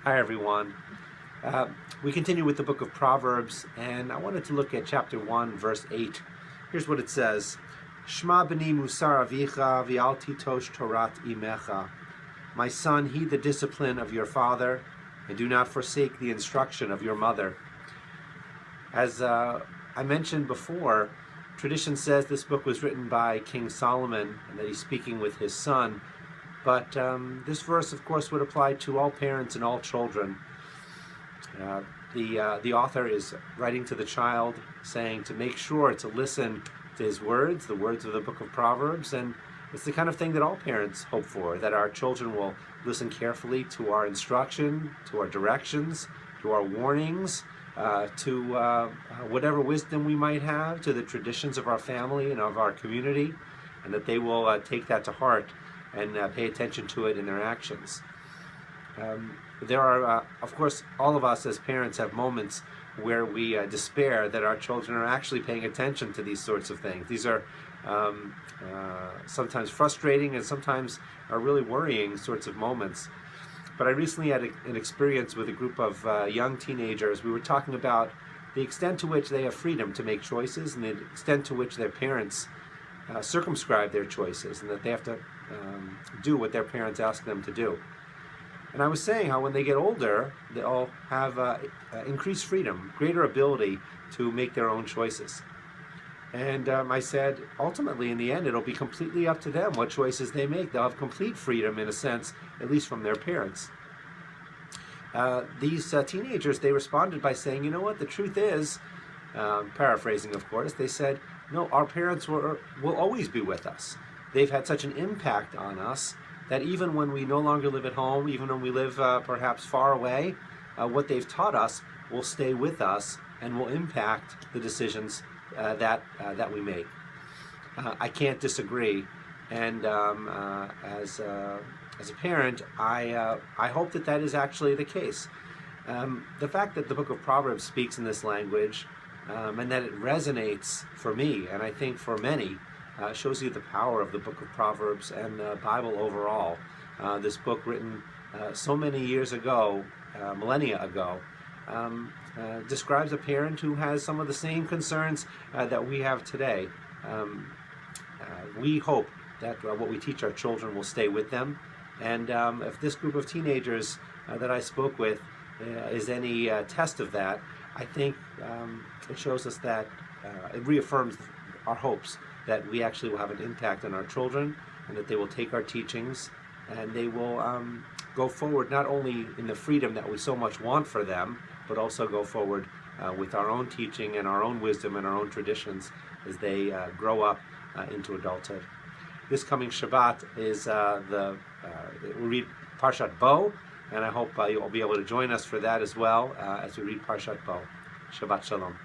Hi everyone. We continue with the book of Proverbs, and I wanted to look at chapter 1, verse 8. Here's what it says. Shma b'ni musar avicha v'al titosh torat imecha. My son, heed the discipline of your father, and do not forsake the instruction of your mother. As I mentioned before, tradition says this book was written by King Solomon, and that he's speaking with his son. But this verse, of course, would apply to all parents and all children. The author is writing to the child, saying to make sure to listen to his words, the words of the book of Proverbs, and it's the kind of thing that all parents hope for, that our children will listen carefully to our instruction, to our directions, to our warnings, to whatever wisdom we might have, to the traditions of our family and of our community, and that they will take that to heart and pay attention to it in their actions. There are, of course, all of us as parents have moments where we despair that our children are actually paying attention to these sorts of things. These are sometimes frustrating and sometimes are really worrying sorts of moments. But I recently had an experience with a group of young teenagers. We were talking about the extent to which they have freedom to make choices and the extent to which their parents circumscribe their choices, and that they have to do what their parents ask them to do. And I was saying how when they get older, they'll have increased freedom, greater ability to make their own choices. And I said, ultimately, in the end, it'll be completely up to them what choices they make. They'll have complete freedom, in a sense, at least from their parents. These teenagers, they responded by saying, you know what, the truth is, paraphrasing, of course, they said, no, our parents will always be with us. They've had such an impact on us that even when we no longer live at home, even when we live perhaps far away, what they've taught us will stay with us and will impact the decisions that we make. I can't disagree, and as a parent, I hope that is actually the case. The fact that the book of Proverbs speaks in this language and that it resonates for me, and I think for many, shows you the power of the book of Proverbs and the Bible overall. This book written so many years ago, millennia ago, describes a parent who has some of the same concerns that we have today. We hope that what we teach our children will stay with them, and if this group of teenagers that I spoke with is any test of that, I think it shows us that it reaffirms our hopes that we actually will have an impact on our children, and that they will take our teachings and they will go forward not only in the freedom that we so much want for them, but also go forward with our own teaching and our own wisdom and our own traditions as they grow up into adulthood. This coming Shabbat is we'll read Parshat Bo, and I hope you'll be able to join us for that as well as we read Parshat Bo. Shabbat Shalom.